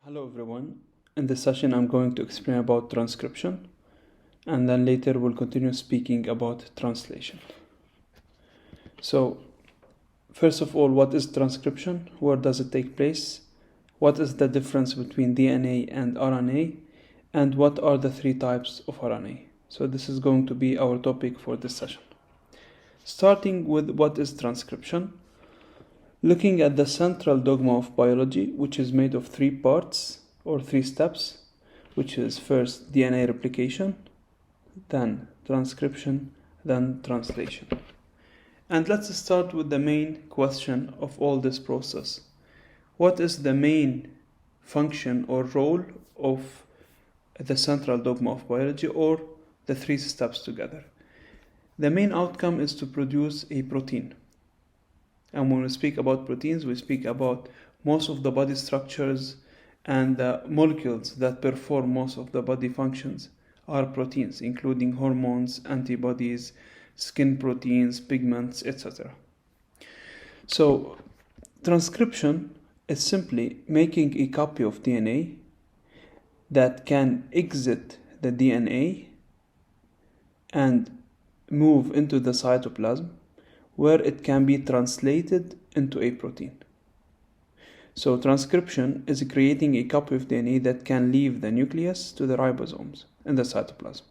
Hello everyone. In this session I'm going to explain about transcription, and then later we'll continue speaking about translation. So first of all, what is transcription? Where does it take place? What is the difference between DNA and RNA? And what are the three types of RNA? So this is going to be our topic for this session. Starting with what is transcription. Looking at the central dogma of biology, which is made of three parts or three steps, which is first DNA replication, then transcription, then translation. And let's start with the main question of all this process. What is the main function or role of the central dogma of biology, or the three steps together? The main outcome is to produce a protein. And when we speak about proteins, we speak about most of the body structures and the molecules that perform most of the body functions are proteins, including hormones, antibodies, skin proteins, pigments, etc. So, transcription is simply making a copy of DNA that can exit the DNA and move into the cytoplasm, where it can be translated into a protein. So transcription is creating a copy of DNA that can leave the nucleus to the ribosomes in the cytoplasm.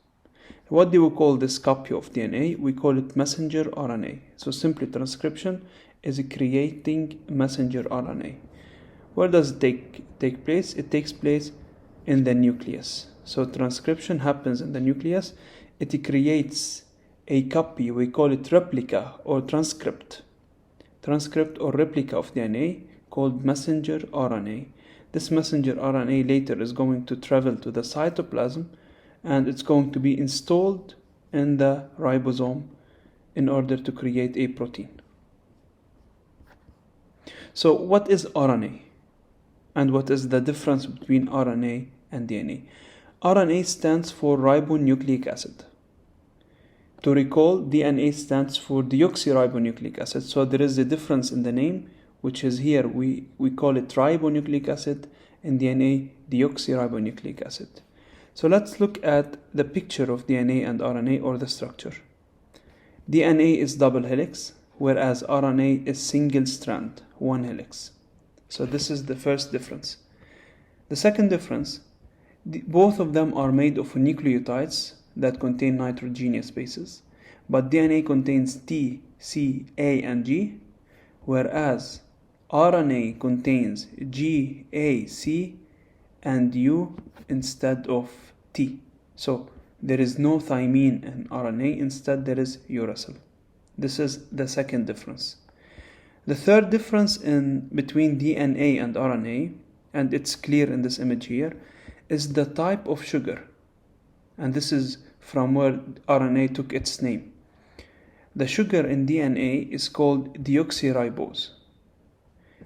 What do we call this copy of DNA? We call it messenger RNA. So simply transcription is creating messenger RNA. Where does it take place? It takes place in the nucleus. So transcription happens in the nucleus. It creates a copy, we call it replica or transcript or replica of DNA called messenger RNA. This messenger RNA later is going to travel to the cytoplasm, and it's going to be installed in the ribosome in order to create a protein. So what is RNA? And what is the difference between RNA and DNA? RNA stands for ribonucleic acid. To recall, DNA stands for deoxyribonucleic acid. So there is a difference in the name, which is here we call it ribonucleic acid, and DNA deoxyribonucleic acid. So let's look at the picture of DNA and RNA, or the structure. DNA is double helix, whereas RNA is single strand, one helix. So this is the first difference. The second difference, both of them are made of nucleotides that contain nitrogenous bases, but DNA contains T, C, A, and G, whereas RNA contains G, A, C, and U instead of T. So there is no thymine in RNA, instead there is uracil. This is the second difference. The third difference between DNA and RNA, and it's clear in this image here, is the type of sugar. And this is from where RNA took its name. The sugar in DNA is called deoxyribose,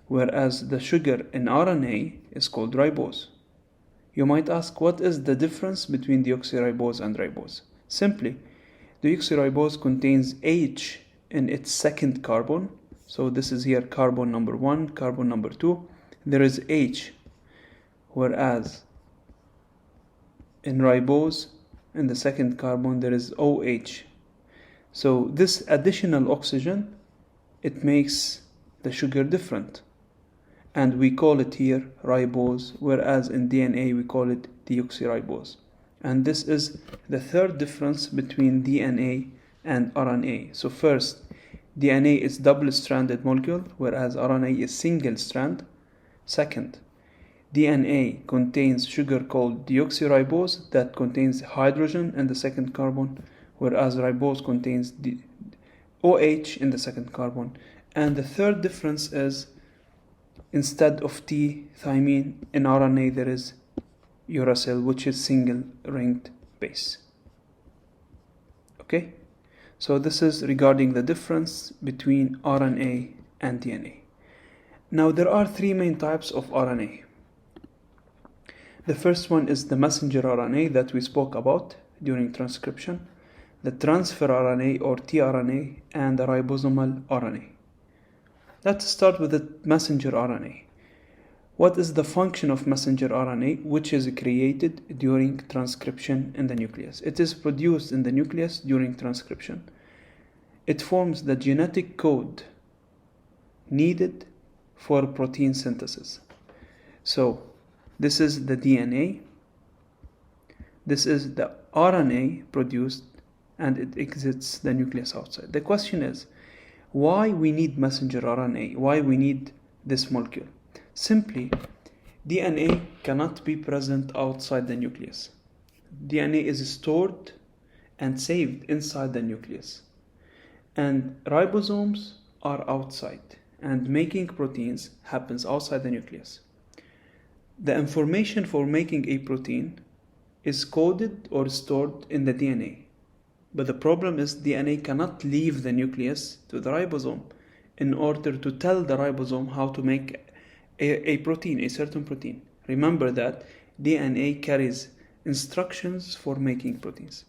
whereas the sugar in RNA is called ribose. You might ask, what is the difference between deoxyribose and ribose? Simply, deoxyribose contains H in its second carbon. So this is here carbon number 1, carbon number 2. There is H, whereas in ribose, in the second carbon, there is OH. So this additional oxygen, it makes the sugar different. And we call it here ribose, whereas in DNA we call it deoxyribose. And this is the third difference between DNA and RNA. So first, DNA is double-stranded molecule, whereas RNA is single strand. Second, DNA contains sugar called deoxyribose that contains hydrogen in the second carbon, whereas ribose contains OH in the second carbon. And the third difference is, instead of T, thymine, in RNA there is uracil, which is single ringed base. Okay? So this is regarding the difference between RNA and DNA. Now there are three main types of RNA. The first one is the messenger RNA that we spoke about during transcription, the transfer RNA or tRNA, and the ribosomal RNA. Let's start with the messenger RNA. What is the function of messenger RNA, which is created during transcription in the nucleus? It is produced in the nucleus during transcription. It forms the genetic code needed for protein synthesis. So this is the DNA, this is the RNA produced, and it exits the nucleus outside. The question is, why we need messenger RNA? Why we need this molecule? Simply, DNA cannot be present outside the nucleus. DNA is stored and saved inside the nucleus. And ribosomes are outside, and making proteins happens outside the nucleus. The information for making a protein is coded or stored in the DNA. But the problem is DNA cannot leave the nucleus to the ribosome in order to tell the ribosome how to make a protein, a certain protein. Remember that DNA carries instructions for making proteins.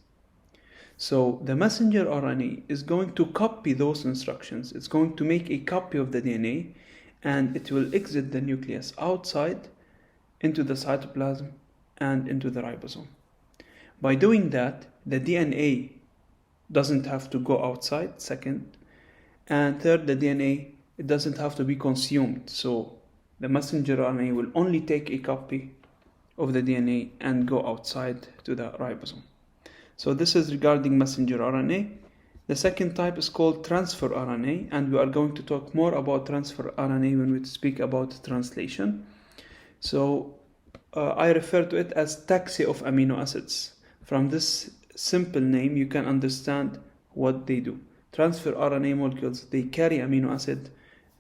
So the messenger RNA is going to copy those instructions. It's going to make a copy of the DNA, and it will exit the nucleus outside into the cytoplasm and into the ribosome. By doing that, the DNA doesn't have to go outside, second. And third, the DNA, it doesn't have to be consumed. So the messenger RNA will only take a copy of the DNA and go outside to the ribosome. So this is regarding messenger RNA. The second type is called transfer RNA, and we are going to talk more about transfer RNA when we speak about translation. So I refer to it as taxi of amino acids. From this simple name, you can understand what they do. Transfer RNA molecules, they carry amino acid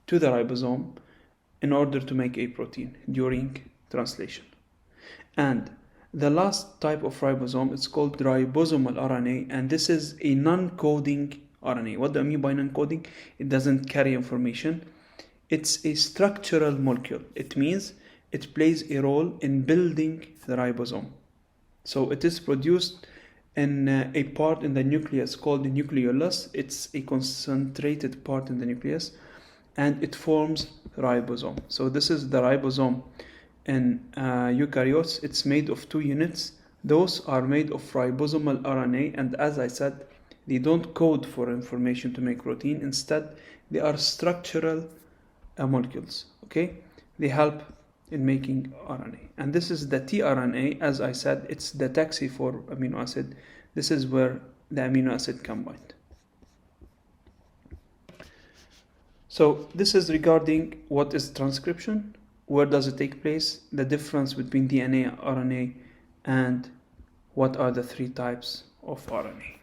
to the ribosome in order to make a protein during translation. And the last type of ribosome is called ribosomal RNA, and this is a non-coding RNA. What do I mean by non-coding? It doesn't carry information. It's a structural molecule. It means it plays a role in building the ribosome. So it is produced in a part in the nucleus called the nucleolus. It's a concentrated part in the nucleus, and it forms ribosome. So this is the ribosome in eukaryotes. It's made of 2 units. Those are made of ribosomal RNA, and as I said, they don't code for information to make protein. Instead, they are structural molecules. Okay, they help in making RNA. And this is the tRNA. As I said, it's the taxi for amino acid. This is where the amino acid combined. So this is regarding what is transcription, where does it take place, the difference between DNA, RNA, and what are the 3 types of RNA.